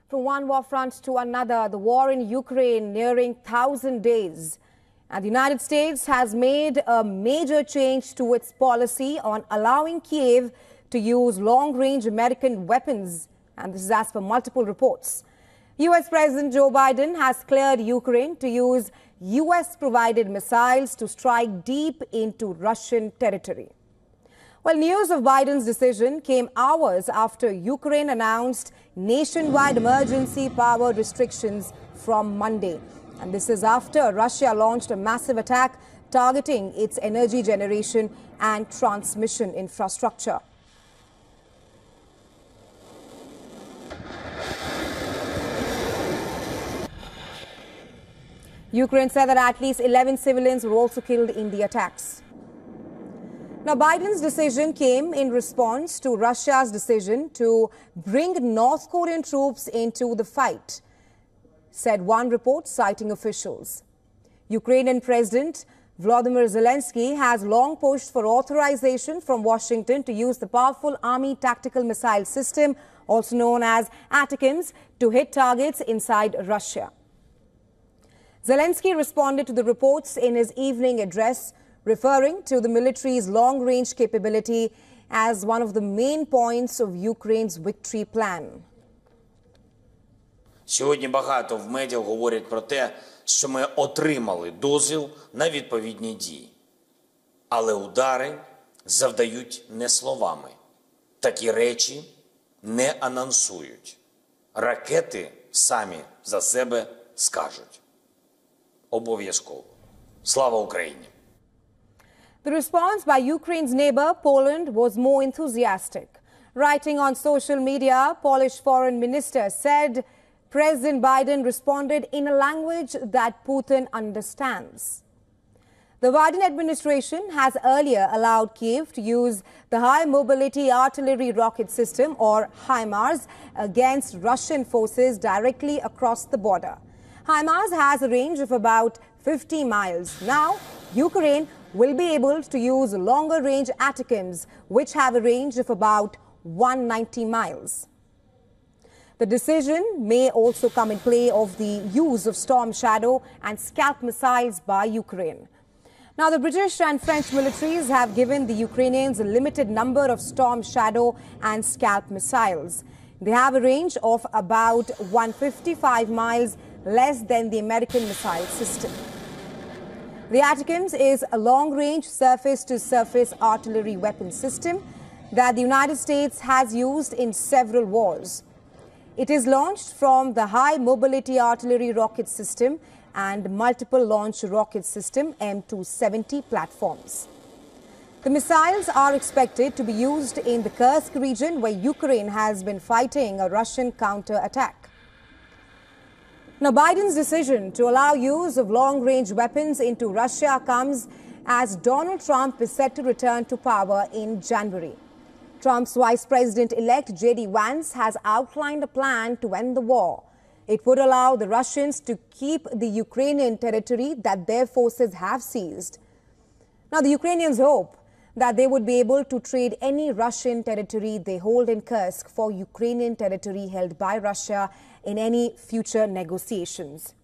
From one war front to another, the war in Ukraine nearing 1,000 days. And the United States has made a major change to its policy on allowing Kiev to use long-range American weapons. And this is as per multiple reports. U.S. President Joe Biden has cleared Ukraine to use U.S.-provided missiles to strike deep into Russian territory. Well, news of Biden's decision came hours after Ukraine announced nationwide emergency power restrictions from Monday. And this is after Russia launched a massive attack targeting its energy generation and transmission infrastructure. Ukraine said that at least 11 civilians were also killed in the attacks. Now, Biden's decision came in response to Russia's decision to bring North Korean troops into the fight, said one report citing officials. Ukrainian President Volodymyr Zelensky has long pushed for authorization from Washington to use the powerful Army tactical missile system, also known as ATACMS, to hit targets inside Russia. Zelensky responded to the reports in his evening address, referring to the military's long-range capability as one of the main points of Ukraine's victory plan. Сьогодні багато в медіа говорять про те, що ми отримали дозвіл на відповідні дії. Але удари завдають не словами. Такі речі не анонсують. Ракети самі за себе скажуть. Обов'язково. Слава Україні! The response by Ukraine's neighbor, Poland, was more enthusiastic. Writing on social media, Polish foreign minister said President Biden responded in a language that Putin understands. The Biden administration has earlier allowed Kiev to use the High Mobility Artillery Rocket System, or HIMARS, against Russian forces directly across the border. HIMARS has a range of about 50 miles. Now, Ukraine will be able to use longer-range ATACMS, which have a range of about 190 miles. The decision may also come in play of the use of Storm Shadow and Scalp missiles by Ukraine. Now, the British and French militaries have given the Ukrainians a limited number of Storm Shadow and Scalp missiles. They have a range of about 155 miles, less than the American missile system. The ATACMS is a long-range surface-to-surface artillery weapon system that the United States has used in several wars. It is launched from the High Mobility Artillery Rocket System and Multiple Launch Rocket System M270 platforms. The missiles are expected to be used in the Kursk region, where Ukraine has been fighting a Russian counter-attack. Now, Biden's decision to allow use of long-range weapons into Russia comes as Donald Trump is set to return to power in January. Trump's Vice President-elect J.D. Vance has outlined a plan to end the war. It would allow the Russians to keep the Ukrainian territory that their forces have seized. Now, the Ukrainians hope that they would be able to trade any Russian territory they hold in Kursk for Ukrainian territory held by Russia in any future negotiations.